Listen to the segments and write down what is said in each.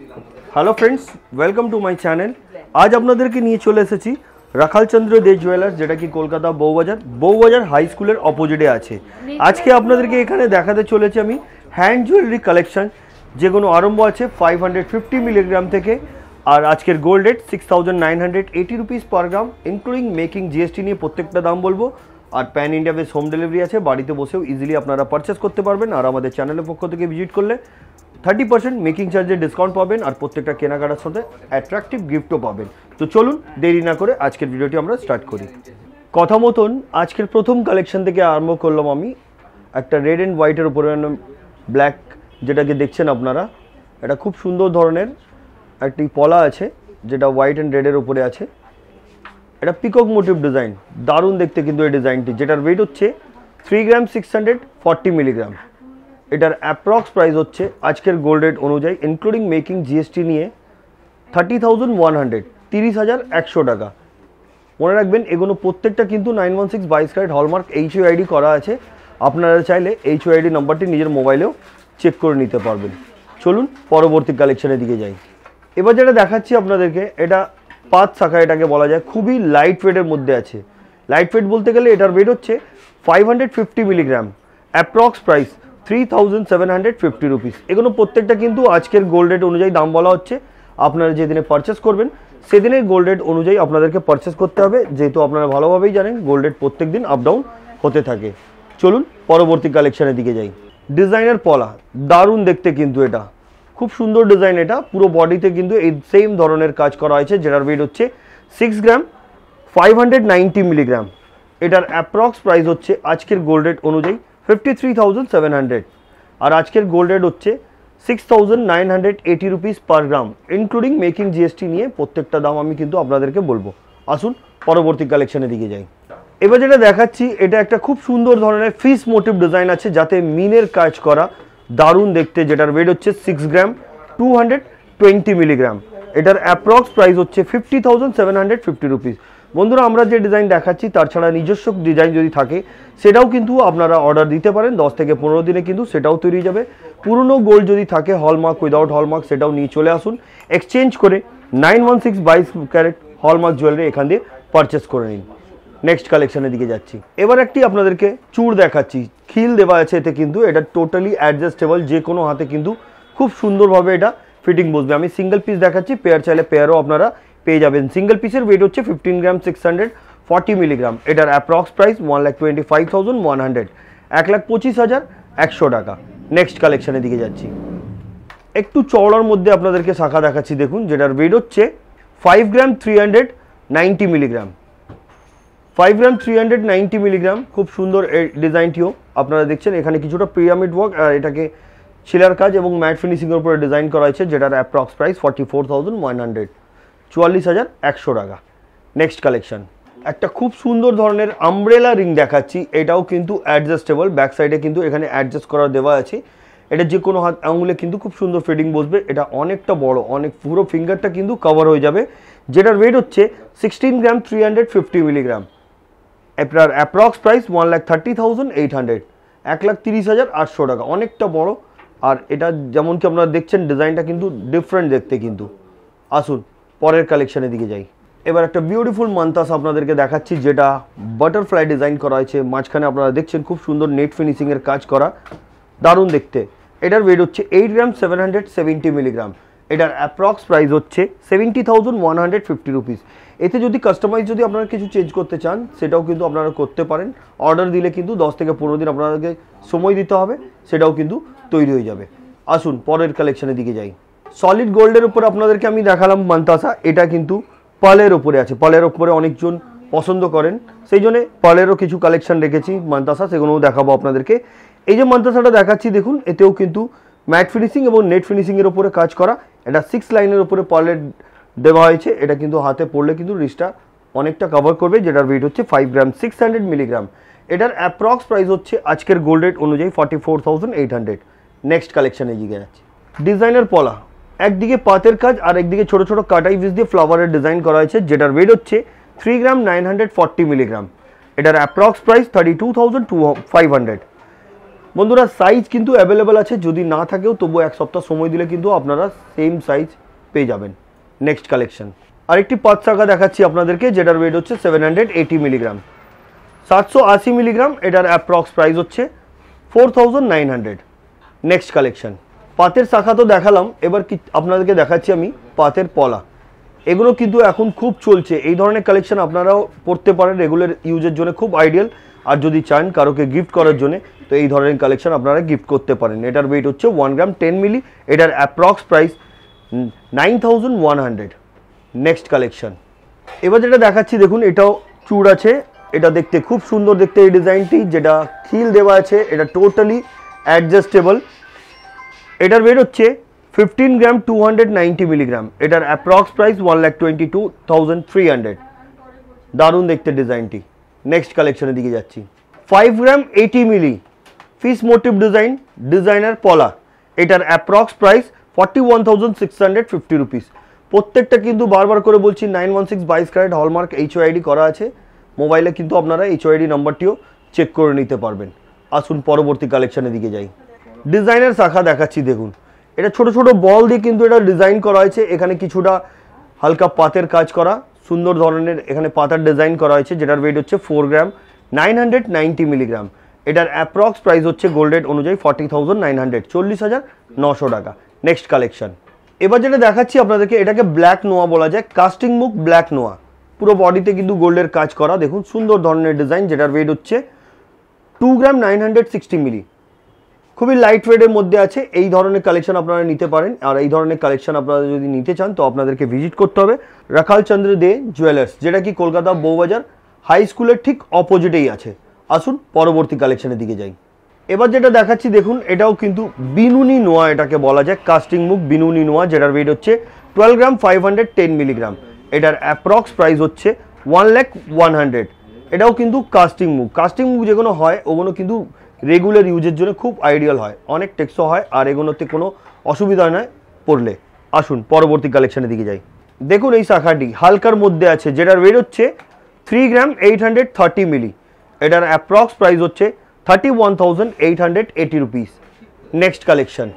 Hello friends, welcome to my channel. आज আপনাদেরকে নিয়ে চলে এসেছি রাখালচন্দ্র দে জুয়েলার্স, যেটা কি কলকাতা বউবাজার হাই স্কুলের অপোজিটে আছে। আজকে আপনাদেরকে এখানে দেখাতে চলেছি আমি হ্যান্ড জুয়েলারি কালেকশন, যেগুলো আরম্ভ আছে 550 মিলিগ্রাম থেকে। আর আজকের gold rate 6980 rupees per gram, including making GST নিয়ে প্রত্যেকটা দাম বলবো। আর pan India base home delivery আছে, বাড়িতে বসেও ইজিলি আপনারা পারচেস করতে পারবেন। আর আমাদের চ্যানেলের পক্ষ থেকে ভিজিট করলে 30% মেকিং চার্জের ডিসকাউন্ট পাবেন, আর প্রত্যেকটা কেনাকাটার সাথে অ্যাট্রাকটিভ গিফটও পাবেন। তো চলুন দেরি না করে আজকের ভিডিওটি আমরা স্টার্ট করি। কথা মতন আজকের প্রথম কালেকশন থেকে আরম্ভ করলাম আমি একটা রেড অ্যান্ড হোয়াইটের উপরে ব্ল্যাক, যেটাকে দেখছেন আপনারা। এটা খুব সুন্দর ধরনের একটি পলা আছে, যেটা হোয়াইট অ্যান্ড রেডের উপরে আছে। এটা পিকক মোটিভ ডিজাইন, দারুণ দেখতে কিন্তু এই ডিজাইনটি, যেটার ওয়েট হচ্ছে 3 গ্রাম 640 মিলিগ্রাম। এটার অ্যাপ্রক্স প্রাইস হচ্ছে আজকের গোল্ড রেট অনুযায়ী ইনক্লুডিং মেকিং জিএসটি নিয়ে 30,100, 30,100 টাকা। মনে রাখবেন এগুলো প্রত্যেকটা কিন্তু 916 22 ক্যারেট হলমার্ক HUID করা আছে। আপনারা চাইলে HUID নাম্বারটি নিজের মোবাইলেও চেক করে নিতে পারবেন। চলুন পরবর্তী কালেকশনের দিকে যাই। এবার যেটা দেখাচ্ছি আপনাদেরকে, এটা পাঁচ শাখা এটাকে বলা যায়, খুবই লাইট ওয়েটের মধ্যে আছে। লাইট ওয়েট বলতে গেলে এটার ওয়েট হচ্ছে 550 মিলিগ্রাম, অ্যাপ্রক্স প্রাইস 3750 রুপিস। এগুলো প্রত্যেকটা কিন্তু আজকের গোল্ড রেট অনুযায়ী দাম বলা হচ্ছে। আপনারা যেদিনে পারচেস করবেন সেদিনের গোল্ড রেট অনুযায়ী আপনাদেরকে পারচেস করতে হবে, যেহেতু আপনারা ভালোভাবেই জানেন গোল্ড রেট প্রত্যেক দিন আপ ডাউন হতে থাকে। চলুন পরবর্তী কালেকশনের দিকে যাই। ডিজাইনার পলা, দারুণ দেখতে কিন্তু এটা, খুব সুন্দর ডিজাইন। এটা পুরো বডিতে কিন্তু এই সেম ধরনের কাজ করা হয়েছে, যেটার ওয়েট হচ্ছে 6 গ্রাম 590 মিলিগ্রাম। এটার অ্যাপ্রক্স প্রাইস হচ্ছে আজকের গোল্ড রেট অনুযায়ী 53,700, আর আজকের গোল্ড রেট হচ্ছে 6,980 rupees per gram, including making GST নিয়ে প্রত্যেকটা দাম আমি কিন্তু আপনাদেরকে বলবো। আসুন পরবর্তী কালেকশনের দিকে যাই। এবার যেটা দেখাচ্ছি এটা একটা খুব সুন্দর ধরনের ফিস মোটিভ ডিজাইন আছে, যাতে মিনের কাজ করা, দারুণ দেখতে, যেটার ওয়েট হচ্ছে 6 গ্রাম 220 মিলিগ্রাম। এটার অ্যাপ্রক্স প্রাইস হচ্ছে 50,750 রুপিস। বন্ধুরা, আমরা যে ডিজাইন দেখাচ্ছি তার ছাড়া নিজস্ব ডিজাইন যদি থাকে সেটাও কিন্তু আপনারা অর্ডার দিতে পারেন। 10 থেকে 15 দিনে কিন্তু সেটাও তৈরি যাবে। পুরনো গোল্ড যদি থাকে, হলমার্ক উইদাউট হলমার্ক, সেটাও নিয়ে চলে আসুন। এক্সচেঞ্জ করে 916 22 ক্যারেট হলমার্ক জুয়েলারি এখান দিয়ে পারচেস করে নিন। নেক্সট কালেকশনের দিকে যাচ্ছি। এবার একটি আপনাদেরকে চূড় দেখাচ্ছি, খিল দেওয়া আছে এতে কিন্তু। এটা টোটালি অ্যাডজাস্টেবল, যে কোনো হাতে কিন্তু খুব সুন্দরভাবে এটা ফিটিং বসবে। আমি সিঙ্গেল পিস দেখাচ্ছি, পেয়ার চাইলে পেয়ারও আপনারা পেয়ে যাবেন। সিঙ্গেল পিসের ওয়েট হচ্ছে 15 গ্রাম 640 মিলিগ্রাম। এটার অ্যাপ্রক্স প্রাইস 1,25,100, 1,25,100 টাকা। নেক্সট কালেকশনের দিকে যাচ্ছি। একটু চওড়ার মধ্যে আপনাদেরকে শাখা দেখাচ্ছি, দেখুন, যেটার ওয়েট হচ্ছে 5 গ্রাম 390 মিলিগ্রাম। 5 গ্রাম 390 মিলিগ্রাম, খুব সুন্দর এই ডিজাইনটিও আপনারা দেখছেন। এখানে কিছুটা পিরামিড ওয়ার্ক আর এটাকে শিলার কাজ এবং ম্যাট ফিনিশিংয়ের উপরে ডিজাইন করা হয়েছে, যেটার অ্যাপ্রক্স প্রাইস 44,100, 44,100 টাকা। নেক্সট কালেকশন, একটা খুব সুন্দর ধরনের আমব্রেলা রিং দেখাচ্ছি। এটাও কিন্তু অ্যাডজাস্টেবল, ব্যাক সাইডে কিন্তু এখানে অ্যাডজাস্ট করা দেওয়া আছে। এটা যে কোনো হাত আঙুলে কিন্তু খুব সুন্দর ফিটিং বসবে। এটা অনেকটা বড়, অনেক পুরো ফিঙ্গারটা কিন্তু কভার হয়ে যাবে। যেটার ওয়েট হচ্ছে 16 গ্রাম 350 মিলিগ্রাম। এটার অ্যাপ্রক্স প্রাইস 1,30,800, 1,30,800 টাকা। অনেকটা বড়, আর এটা যেমন কি আপনারা দেখছেন ডিজাইনটা কিন্তু ডিফারেন্ট দেখতে কিন্তু। আসুন পরের কালেকশনের দিকে যাই। এবার একটা বিউটিফুল মান্তাস আপনাদেরকে দেখাচ্ছি, যেটা বাটারফ্লাই ডিজাইন করা হয়েছে। মাঝখানে আপনারা দেখছেন খুব সুন্দর নেট ফিনিশিংয়ের কাজ করা, দারুণ দেখতে। এটার ওয়েট হচ্ছে 8 গ্রাম 770 মিলিগ্রাম। এটার অ্যাপ্রক্স প্রাইস হচ্ছে 70,150 রুপিস। এতে যদি কাস্টমাইজ যদি আপনারা কিছু চেঞ্জ করতে চান সেটাও কিন্তু আপনারা করতে পারেন। অর্ডার দিলে কিন্তু 10 থেকে 15 দিন আপনাদেরকে সময় দিতে হবে, সেটাও কিন্তু তৈরি হয়ে যাবে। আসুন পরের কালেকশনের দিকে যাই। সলিড গোল্ডের উপর আপনাদেরকে আমি দেখালাম মান্তাসা, এটা কিন্তু পার্লের উপরে আছে। পার্লের উপরে অনেকজন পছন্দ করেন, সেই জন্য পার্লেরও কিছু কালেকশন রেখেছি মান্তাসা, সেগুলোও দেখাবো আপনাদেরকে। এই যে মান্তাসাটা দেখাচ্ছি দেখুন, এতেও কিন্তু ম্যাট ফিনিশিং এবং নেট ফিনিশিংয়ের উপরে কাজ করা। এটা 6 লাইনের উপরে পার্লের দেওয়া হয়েছে। এটা কিন্তু হাতে পড়লে কিন্তু রিস্টটা অনেকটা কভার করবে, যেটার ওয়েট হচ্ছে 5 গ্রাম 600 মিলিগ্রাম। এটার অ্যাপ্রক্স প্রাইস হচ্ছে আজকের গোল্ড রেট অনুযায়ী 44,800। নেক্সট কালেকশনে এগিয়ে যাচ্ছে। ডিজাইনার পলা, একদিকে পাতের কাজ আর একদিকে ছোট ছোট কাটাই পিস দিয়ে ফ্লাওয়ারের ডিজাইন করা হয়েছে, যেটার ওয়েট হচ্ছে 3 গ্রাম 940 মিলিগ্রাম। এটার অ্যাপ্রক্স প্রাইস 32,500। বন্ধুরা সাইজ কিন্তু অ্যাভেলেবেল আছে, যদি না থাকেও তবু এক সপ্তাহ সময় দিলে কিন্তু আপনারা সেম সাইজ পেয়ে যাবেন। নেক্সট কালেকশন, আরেকটি 5 শাখা দেখাচ্ছি আপনাদেরকে, যেটার ওয়েট হচ্ছে 780 মিলিগ্রাম, 780 মিলিগ্রাম। এটার অ্যাপ্রক্স প্রাইস হচ্ছে 4900। নেক্সট কালেকশন, পাতের শাখা তো দেখালাম, এবার কি আপনাদেরকে দেখাচ্ছি আমি পাতের পলা। এগুলো কিন্তু এখন খুব চলছে, এই ধরনের কালেকশন আপনারাও পড়তে পারেন, রেগুলার ইউজের জন্য খুব আইডিয়াল। আর যদি চান কারোকে গিফট করার জন্য, তো এই ধরনের কালেকশন আপনারা গিফট করতে পারেন। এটার ওয়েট হচ্ছে 1 গ্রাম 10 মিলি, এটার অ্যাপ্রক্স প্রাইস 9100। নেক্সট কালেকশন, এবার যেটা দেখাচ্ছি দেখুন, এটাও চূড় আছে, এটা দেখতে খুব সুন্দর দেখতে এই ডিজাইনটি, যেটা খিল দেওয়া আছে, এটা টোটালি অ্যাডজাস্টেবল। এটার ওয়েট হচ্ছে 15 গ্রাম 290 মিলিগ্রাম, এটার অ্যাপ্রক্স প্রাইস 1,22,300। দারুণ দেখতে ডিজাইনটি। নেক্সট কালেকশনের দিকে যাচ্ছি, 5 গ্রাম 80 মিলি ফিশ মোটিভ ডিজাইন, ডিজাইনার পলা, এটার অ্যাপ্রক্স প্রাইস 41,650 রুপিস। প্রত্যেকটা কিন্তু বারবার করে বলছি 916 22 ক্যারেট হলমার্ক HOID করা আছে। মোবাইলে কিন্তু আপনারা HOID নাম্বারটিও চেক করে নিতে পারবেন। আসুন পরবর্তী কালেকশনের দিকে যাই। ডিজাইনের শাখা দেখাচ্ছি দেখুন, এটা ছোট ছোট বল দিয়ে কিন্তু এটা ডিজাইন করা হয়েছে, এখানে কিছুটা হালকা পাতের কাজ করা, সুন্দর ধরনের এখানে পাতার ডিজাইন করা হয়েছে, যেটার ওয়েট হচ্ছে 4 গ্রাম 990 মিলিগ্রাম। এটার অ্যাপ্রক্স প্রাইস হচ্ছে গোল্ড রেট অনুযায়ী 40,900, 40,900 টাকা। নেক্সট কালেকশন, এবার যেটা দেখাচ্ছি আপনাদেরকে, এটাকে ব্ল্যাক নোয়া বলা যায়, কাস্টিং মুখ ব্ল্যাক নোয়া, পুরো বডিতে কিন্তু গোল্ডের কাজ করা, দেখুন সুন্দর ধরনের ডিজাইন, যেটার ওয়েট হচ্ছে 2 গ্রাম 960 মিলি, খুবই লাইট ওয়েটের মধ্যে আছে। এই ধরনের কালেকশন আপনারা নিতে পারেন, আর এই ধরনের কালেকশন আপনারা যদি নিতে চান তো আপনাদেরকে ভিজিট করতে হবে রাখাল চন্দ্র দে জুয়েলার্স, যেটা কি কলকাতা বউবাজার হাই স্কুলের ঠিক অপোজিটেই আছে। আসুন পরবর্তী কালেকশনের দিকে যাই। এবার যেটা দেখাচ্ছি দেখুন, এটাও কিন্তু বিনুনি নোয়া, এটাকে বলা যায় কাস্টিং মুখ বিনুনি নোয়া, যেটার ওয়েট হচ্ছে 12 গ্রাম 510 মিলিগ্রাম। এটার অ্যাপ্রক্স প্রাইস হচ্ছে 1,100,000। এটাও কিন্তু কাস্টিং মুখ যেগুলো হয় ওগুলো কিন্তু রেগুলার ইউজের জন্য খুব আইডিয়াল হয়, অনেক টেকসই হয়, আর এগুলোতে কোনো অসুবিধা নয় পড়লে। আসুন পরবর্তী কালেকশনের দিকে যাই। দেখুন এই শাখাটি হালকার মধ্যে আছে, যেটার ওয়েট হচ্ছে 3 গ্রাম 830 মিলি। এটার অ্যাপ্রক্স প্রাইস হচ্ছে 31,880 রুপিস। নেক্সট কালেকশন,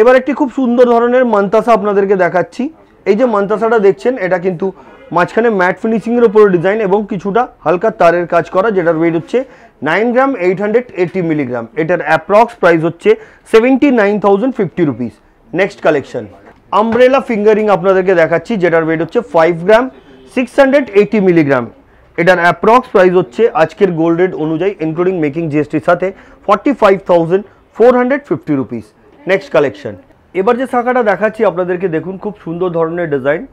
এবার একটি খুব সুন্দর ধরনের মান্তাসা আপনাদেরকে দেখাচ্ছি। এই যে মান্তাসাটা দেখছেন, এটা কিন্তু মাঝখানে ম্যাট ফিনিশিংয়ের উপর ডিজাইন এবং কিছুটা হালকা তারের কাজ করা, যেটার ওয়েট হচ্ছে 9 গ্রাম 880 মিলিগ্রাম। এটার অ্যাপ্রক্স প্রাইস হচ্ছে 79,050 rupees. Next collection, umbrella fingering আপনাদেরকে দেখাচ্ছি, যেটার ওয়েট হচ্ছে 5 গ্রাম 680 মিলিগ্রাম। এটার অ্যাপ্রক্স প্রাইস হচ্ছে আজকের গোল্ড রেট অনুযায়ী ইনক্লুডিং মেকিং জিএসটির সাথে 45,450 রুপিস। নেক্সট কালেকশন, এবার যে শাখাটা দেখাচ্ছি আপনাদেরকে দেখুন, খুব সুন্দর ধরনের ডিজাইন,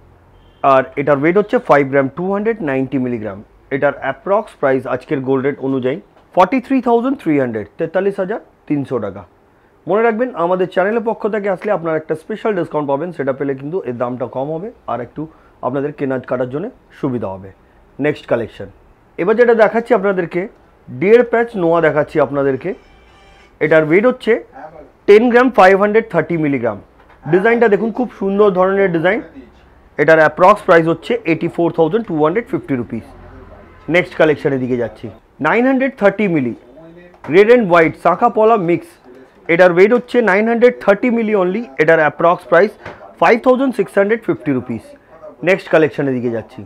আর এটার ওয়েট হচ্ছে 5 গ্রাম 290 মিলিগ্রাম। এটার অ্যাপ্রক্স প্রাইস আজকের গোল্ড রেট অনুযায়ী 43,300, 43,300 টাকা। মনে রাখবেন আমাদের চ্যানেলের পক্ষ থেকে আসলে আপনারা একটা স্পেশাল ডিসকাউন্ট পাবেন, সেটা পেলে কিন্তু এর দামটা কম হবে আর একটু আপনাদের কেনা কাটার জন্য সুবিধা হবে। নেক্সট কালেকশন, এবার যেটা দেখাচ্ছি আপনাদেরকে, ডিয়ার প্যাচ নোয়া দেখাচ্ছি আপনাদেরকে। এটার ওয়েট হচ্ছে 10 গ্রাম 530 মিলিগ্রাম। ডিজাইনটা দেখুন খুব সুন্দর ধরনের ডিজাইন। এটার অ্যাপ্রক্স প্রাইস হচ্ছে 84,250 রুপিস। নেক্সট কালেকশনের দিকে যাচ্ছি, 930 মিলি রেড অ্যান্ড হোয়াইট শাখা পলা মিক্স। এটার ওয়েট হচ্ছে 930 মিলি অনলি। এটার অ্যাপ্রক্স প্রাইস 5,650 রুপিস। নেক্সট কালেকশনের দিকে যাচ্ছি,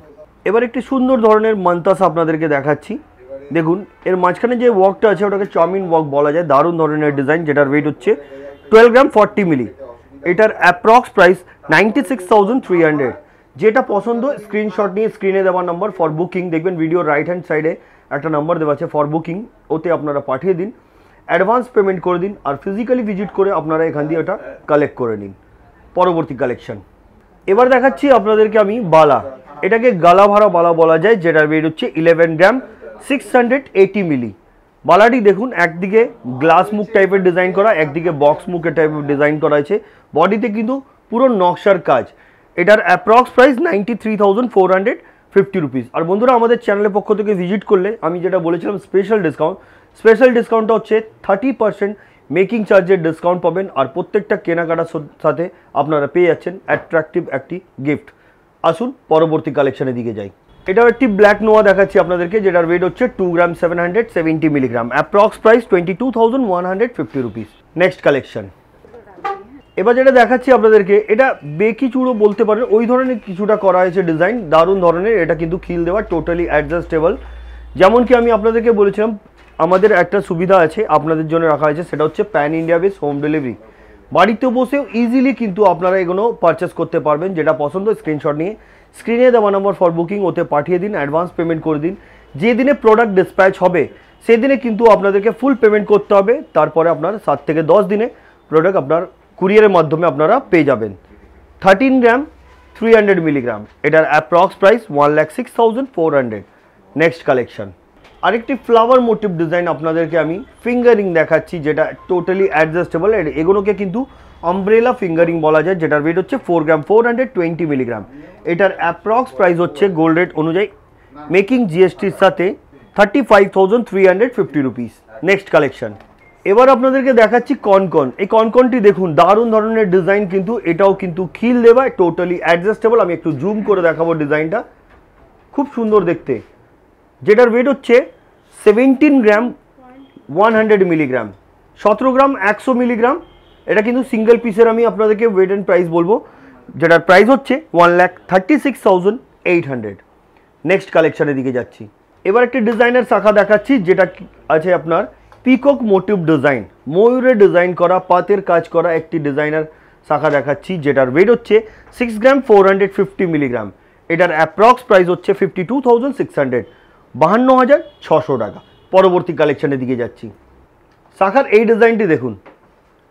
এবার একটি সুন্দর ধরনের মান্তাসা আপনাদেরকে দেখাচ্ছি। দেখুন এর মাঝখানে যে ওয়ার্কটা আছে ওটাকে চাউমিন ওয়ার্ক বলা যায়, দারুণ ধরনের ডিজাইন, যেটার ওয়েট হচ্ছে 12 গ্রাম 40 মিলি। এটার অ্যাপ্রক্স প্রাইস 96,300। যেটা পছন্দ স্ক্রিনশট নিয়ে স্ক্রিনে দেওয়া নাম্বার ফর বুকিং, দেখবেন ভিডিও রাইট হ্যান্ড সাইডে একটা নাম্বার দেওয়া আছে ফর বুকিং, ওতে আপনারা পাঠিয়ে দিন, অ্যাডভান্স পেমেন্ট করে দিন, আর ফিজিক্যালি ভিজিট করে আপনারা এখান দিয়ে ওটা কালেক্ট করে নিন। পরবর্তী কালেকশন, এবার দেখাচ্ছি আপনাদেরকে আমি বালা। এটাকে গালা ভাড়া বালা বলা যায়, যেটার ওয়েট হচ্ছে 11 গ্রাম 680 মিলি। বালাটি দেখুন একদিকে গ্লাস মুখ টাইপের ডিজাইন করা, একদিকে বক্স মুখের টাইপের ডিজাইন করা আছে, বডিতে কিন্তু পুরো নকশার কাজ। এটার অ্যাপ্রক্স প্রাইস 93,450 রুপিস। আর বন্ধুরা আমাদের চ্যানেলের পক্ষ থেকে ভিজিট করলে আমি যেটা বলেছিলাম স্পেশাল ডিসকাউন্টটা হচ্ছে 30% মেকিং চার্জের ডিসকাউন্ট পাবেন, আর প্রত্যেকটা কেনাকাটার সাথে আপনারা পেয়ে যাচ্ছেন অ্যাট্রাকটিভ একটি গিফট। আসুন পরবর্তী কালেকশনের দিকে যাই। এটাও একটি ব্ল্যাক নোয়া দেখাচ্ছি আপনাদেরকে, যেটার ওয়েট হচ্ছে 2 গ্রাম 770 milligram, approx price 22,150 rupees. Next collection. এবার যেটা দেখাচ্ছি আপনাদেরকে, এটা বেকি চুড়ো বলতে পারেন, ওই ধরনের কিছুটা করা হয়েছে ডিজাইন, দারুণ ধরনের। এটা কিন্তু খিল দেওয়া, টোটালি অ্যাডজাস্টেবল। যেমন কি আমি আপনাদেরকে বলেছিলাম, আমাদের একটা সুবিধা আছে আপনাদের জন্য রাখা হয়েছে, সেটা হচ্ছে pan India base home delivery. বাড়িতে বসেও ইজিলি কিন্তু আপনারা এগুলো পারচেস করতে পারবেন। যেটা পছন্দ স্ক্রিনশট নিয়ে স্ক্রিনে দেওয়া নম্বর ফর বুকিং ওতে পাঠিয়ে দিন, অ্যাডভান্স পেমেন্ট করে দিন। যে দিনে প্রোডাক্ট ডিসপ্যাচ হবে সেদিনে কিন্তু আপনাদেরকে ফুল পেমেন্ট করতে হবে। তারপরে আপনার 7 থেকে 10 দিনে প্রোডাক্ট আপনার কুরিয়ারের মাধ্যমে আপনারা পেয়ে যাবেন। 13 গ্রাম 300 মিলিগ্রাম, এটার অ্যাপ্রক্স প্রাইস 1,06,400। Next collection. আরেকটি ফ্লাওয়ার মোটিভ ডিজাইন আপনাদেরকে আমি ফিঙ্গারিং দেখাচ্ছি, যেটা টোটালি অ্যাডজাস্টেবল। এগুলোকে কিন্তু আমব্রেলা ফিঙ্গারিং বলা যায়, যেটার ওয়েট হচ্ছে 4 গ্রাম 420 মিলিগ্রাম। এটার অ্যাপ্রক্স প্রাইস হচ্ছে গোল্ড রেট অনুযায়ী মেকিং জিএসটির সাথে 35,350 রুপিস। Next collection. এবার আপনাদেরকে দেখাচ্ছি কনকন। এই কনকনটি দেখুন, দারুণ ধরনের ডিজাইন, কিন্তু এটাও কিন্তু খিল দেওয়া, টোটালি অ্যাডজাস্টেবল। আমি একটু জুম করে দেখাবো ডিজাইনটা, খুব সুন্দর দেখতে। যেটার ওয়েট হচ্ছে 17 গ্রাম 100 মিলিগ্রাম, 17 গ্রাম 100 মিলিগ্রাম। এটা কিন্তু সিঙ্গেল পিসের আমি আপনাদেরকে ওয়েট অ্যান্ড প্রাইস বলবো, যেটার প্রাইস হচ্ছে 1,36,800। নেক্সট কালেকশনের দিকে যাচ্ছি। এবার একটি ডিজাইনের শাখা দেখাচ্ছি, যেটা আছে আপনার পিকক মোটিভ ডিজাইন, ময়ূরের ডিজাইন করা, পাতের কাজ করা একটি ডিজাইনার শাখা দেখাচ্ছি, যেটার ওয়েট হচ্ছে 6 গ্রাম 450 মিলিগ্রাম। এটার অ্যাপ্রক্স প্রাইস হচ্ছে 52,600, 52,600 টাকা। পরবর্তী কালেকশনের দিকে যাচ্ছি। শাখার এই ডিজাইনটি দেখুন,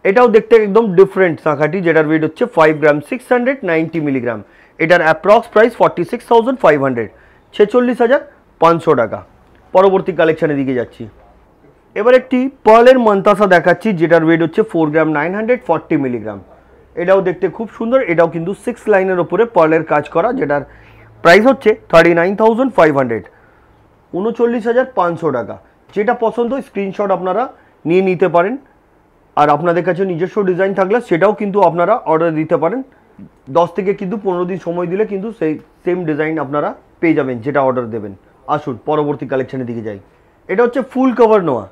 এটাও দেখতে একদম ডিফারেন্ট শাখাটি, যেটার ওয়েট হচ্ছে 5 গ্রাম 690 মিলিগ্রাম। এটার অ্যাপ্রক্স প্রাইস 46,500, 46,500 টাকা। পরবর্তী কালেকশনের দিকে যাচ্ছি। এবার একটি পার্লের মন্তাসা দেখাচ্ছি, যেটার ওয়েট হচ্ছে 4 গ্রাম 940 মিলিগ্রাম। এটাও দেখতে খুব সুন্দর। এটাও কিন্তু 6 লাইনের ওপরে পার্লের কাজ করা, যেটার প্রাইস হচ্ছে 39,500, 39,500 টাকা। যেটা পছন্দ স্ক্রিনশট আপনারা নিয়ে নিতে পারেন। আর আপনাদের কাছে নিজস্ব ডিজাইন থাকলে সেটাও কিন্তু আপনারা অর্ডার দিতে পারেন। 10 থেকে কিন্তু 15 দিন সময় দিলে কিন্তু সেই সেম ডিজাইন আপনারা পেয়ে যাবেন, যেটা অর্ডার দেবেন। আসুন পরবর্তী কালেকশনের দিকে যাই। এটা হচ্ছে ফুল কভার নোয়া,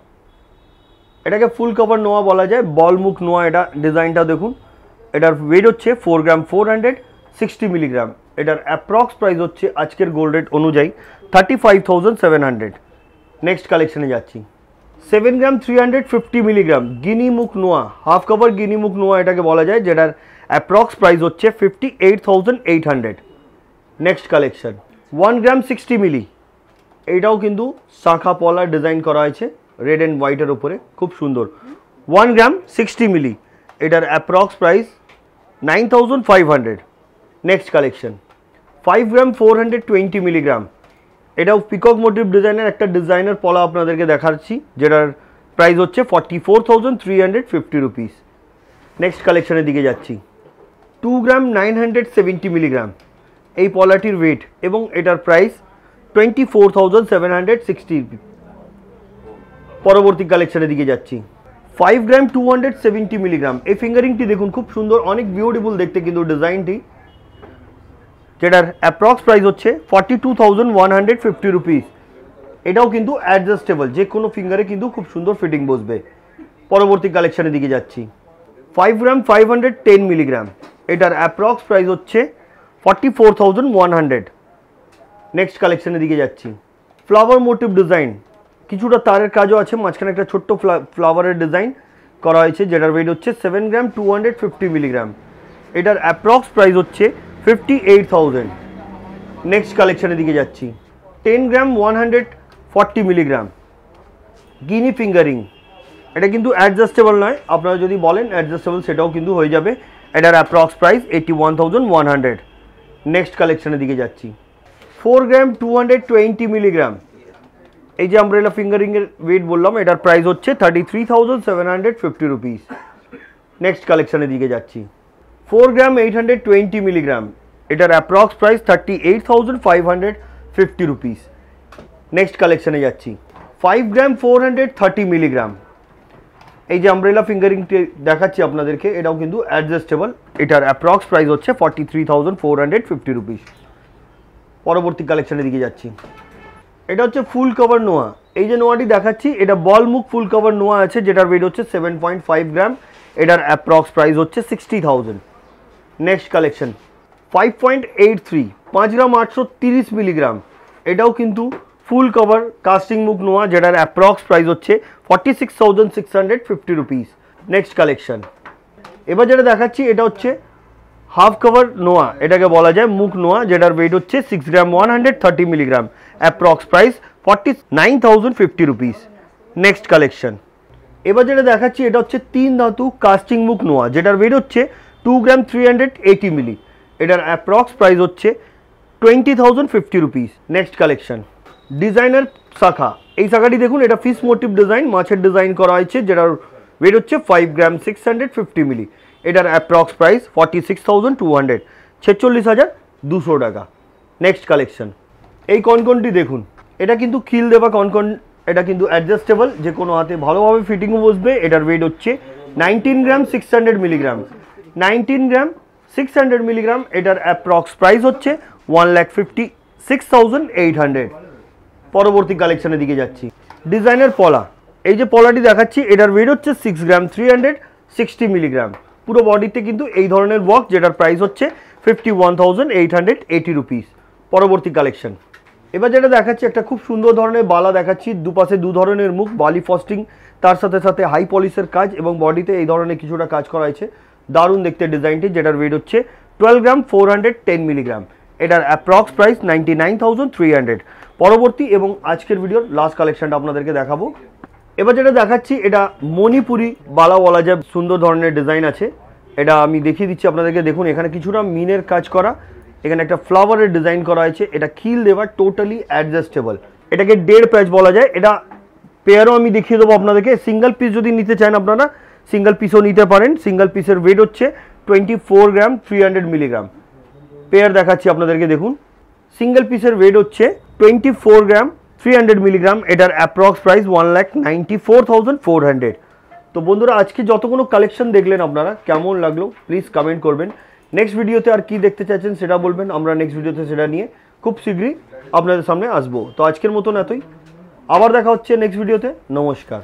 এটাকে ফুল কভার নোয়া বলা যায়, বল মুখ নোয়া। এটা ডিজাইনটা দেখুন, এটার ওয়েট হচ্ছে 4 গ্রাম 460 মিলিগ্রাম। এটার অ্যাপ্রক্স প্রাইস হচ্ছে আজকের গোল্ড রেট অনুযায়ী 35,700। নেক্সট কালেকশনে যাচ্ছি। 7 গ্রাম 350 মিলিগ্রাম গিনি মুখ নোয়া, হাফ কভার গিনি মুখ নোয়া এটাকে বলা যায়, যেটার অ্যাপ্রক্স প্রাইস হচ্ছে 58,800। Next collection. 1 গ্রাম 60 মিলি, এইটাও কিন্তু শাখা পলা ডিজাইন করা হয়েছে রেড অ্যান্ড হোয়াইটের উপরে, খুব সুন্দর। 1 গ্রাম 60 মিলি, এটার অ্যাপ্রক্স প্রাইস 9,500। Next collection. 5 গ্রাম 420 মিলিগ্রাম, এটাও পিকক মোটিভ ডিজাইনের একটা ডিজাইনার পলা আপনাদেরকে দেখাচ্ছি, যেটার প্রাইস হচ্ছে 44,350 রুপিস। নেক্সট কালেকশনের দিকে যাচ্ছি। 2 গ্রাম 970 মিলিগ্রাম এই পলাটির ওয়েট, এবং এটার প্রাইস 24,760। পরবর্তী কালেকশনের দিকে যাচ্ছি। 5 গ্রাম 270 মিলিগ্রাম, এই ফিঙ্গারিংটি দেখুন খুব সুন্দর, অনেক বিউটিফুল দেখতে কিন্তু ডিজাইনটি, যেটার অ্যাপ্রক্স প্রাইস হচ্ছে 42,150 রুপিস। এটাও কিন্তু অ্যাডজাস্টেবল, যে কোনো ফিঙ্গারে কিন্তু খুব সুন্দর ফিটিং বসবে। পরবর্তী কালেকশনের দিকে যাচ্ছি। 5 গ্রাম 510 মিলিগ্রাম, এটার অ্যাপ্রক্স প্রাইস হচ্ছে 44,100। নেক্সট কালেকশনের দিকে যাচ্ছি। ফ্লাওয়ার মোটিভ ডিজাইন, কিছুটা তারের কাজও আছে, মাঝখানে একটা ছোট্ট ফ্লাওয়ারের ডিজাইন করা হয়েছে, যেটার ওয়েট হচ্ছে 7 গ্রাম 250 মিলিগ্রাম। এটার অ্যাপ্রক্স প্রাইস হচ্ছে 58,000। নেক্সট কালেকশনের দিকে যাচ্ছি। 10 গ্রাম 140 মিলিগ্রাম গিনি ফিঙ্গারিং, এটা কিন্তু অ্যাডজাস্টেবল নয়, আপনারা যদি বলেন অ্যাডজাস্টেবল সেটাও কিন্তু হয়ে যাবে। এটার অ্যাপ্রক্স প্রাইস 81,100। নেক্সট কালেকশনের দিকে যাচ্ছি। 4 গ্রাম 220 মিলিগ্রাম, এই যে আমব্রেলা ফিঙ্গারিংয়ের ওয়েট বললাম, এটার প্রাইস হচ্ছে 33,750 রুপিস। নেক্সট কালেকশনের দিকে যাচ্ছি। 4 গ্রাম 820 মিলিগ্রাম, এটার অ্যাপ্রক্স প্রাইস 38,550 রুপিস। নেক্সট কালেকশনে যাচ্ছি। 5 গ্রাম 430 মিলিগ্রাম, এই যে আমব্রেলা ফিঙ্গারিংটি দেখাচ্ছি আপনাদেরকে, এটাও কিন্তু অ্যাডজাস্টেবল। এটার অ্যাপ্রক্স প্রাইস হচ্ছে 43,450 রুপিস। পরবর্তী কালেকশনের দিকে যাচ্ছি। এটা হচ্ছে ফুল কভার নোয়া। এই যে নোয়াটি দেখাচ্ছি এটা বল মুখ ফুল কভার নোয়া আছে, যেটার ওয়েট হচ্ছে 7.5 গ্রাম। এটার অ্যাপ্রক্স প্রাইস হচ্ছে 60,000। নেক্সট কালেকশন 5.83 5 গ্রাম 830 মিলিগ্রাম। এটাও কিন্তু ফুল কভার কাস্টিং মুখ নোয়া, যেটার অ্যাপ্রক্স প্রাইস হচ্ছে 46,650 রুপিস। নেক্সট কালেকশন এবার যেটা দেখাচ্ছি এটা হচ্ছে হাফ কভার নোয়া, এটাকে বলা যায় মুখ নোয়া, যেটার ওয়েট হচ্ছে 6 গ্রাম 130 milligram. Approx price 49,050 rupees. Next collection এবার যেটা দেখাচ্ছি এটা হচ্ছে 3 ধাতু কাস্টিং মুখ নোয়া, যেটার ওয়েট হচ্ছে 2 গ্রাম 380 মিলি। এটার অ্যাপ্রক্স প্রাইস হচ্ছে 20,050 রুপিস। নেক্সট কালেকশন ডিজাইনার শাখা। এই শাখাটি দেখুন, এটা ফিশ মোটিভ ডিজাইন, মাছের ডিজাইন করা হয়েছে, যেটার ওয়েট হচ্ছে 5 গ্রাম 650 মিলি। এটার অ্যাপ্রক্স প্রাইস 46,200, 46,200 টাকা। নেক্সট কালেকশন এই কনকনটি দেখুন, এটা কিন্তু খিল দেওয়া কনকন, এটা কিন্তু অ্যাডজাস্টেবল, যে কোনো হাতে ভালোভাবে ফিটিংও বসবে। এটার ওয়েট হচ্ছে 19 গ্রাম 600 মিলিগ্রাম। 19 গ্রাম 600 মিলিগ্রাম। এটার অ্যাপ্রক্স প্রাইস হচ্ছে 1,56,800। পরবর্তী কালেকশনের দিকে যাচ্ছি। ডিজাইনার পলা। এই যে পলাটি দেখাচ্ছি এটার ওয়েট হচ্ছে 6 গ্রাম 360 মিলিগ্রাম। পুরো বডিতে কিন্তু এই ধরনের ওয়ার্ক, যেটার প্রাইস হচ্ছে 51,880 রুপিস। পরবর্তী কালেকশন এবার যেটা দেখাচ্ছি একটা খুব সুন্দর ধরনের বালা দেখাচ্ছি, দুপাশে দু ধরনের মুখ, বালি ফস্টিং, তার সাথে সাথে হাই পলিশের কাজ এবং বডিতে এই ধরনের কিছুটা কাজ করা হয়েছে। দারুণ দেখতে ডিজাইনটি, যেটার ওয়েট হচ্ছে 12 গ্রাম 410 মিলিগ্রাম। এটার অ্যাপ্রক্স প্রাইস 99,300। পরবর্তী এবং আজকের ভিডিওর লাস্ট কালেকশনটা আপনাদেরকে দেখাবো। এবার যেটা দেখাচ্ছি এটা মণিপুরি বালা বলা যায়, সুন্দর ধরনের ডিজাইন আছে। এটা আমি দেখিয়ে দিচ্ছি আপনাদেরকে। দেখুন এখানে কিছুটা মিনের কাজ করা, এখানে একটা ফ্লাওয়ারের ডিজাইন করা হয়েছে। এটা খিল দেওয়া, টোটালি অ্যাডজাস্টেবল। এটাকে 1.5 প্যাচ বলা যায়। এটা পেয়ারও আমি দেখিয়ে দেবো আপনাদেরকে। সিঙ্গেল পিস যদি নিতে চান আপনারা সিঙ্গেল পিসও নিতে পারেন। সিঙ্গেল পিসের ওয়েট হচ্ছে 24 গ্রাম 300 মিলিগ্রাম। পেয়ার দেখাচ্ছি আপনাদেরকে, দেখুন সিঙ্গেল পিসের ওয়েট হচ্ছে 24 গ্রাম 300 মিলিগ্রাম। এটার অ্যাপ্রক্স প্রাইস 1,94,400। তো বন্ধুরা আজকে যতগুলো কালেকশন দেখলেন আপনারা কেমন লাগলো প্লিজ কমেন্ট করবেন। নেক্সট ভিডিওতে আর কি দেখতে চাইছেন সেটা বলবেন, আমরা নেক্সট ভিডিওতে সেটা নিয়ে খুব শীঘ্রই আপনাদের সামনে আসবো। তো আজকের মতন এতই, আবার দেখা হচ্ছে নেক্সট ভিডিওতে। নমস্কার।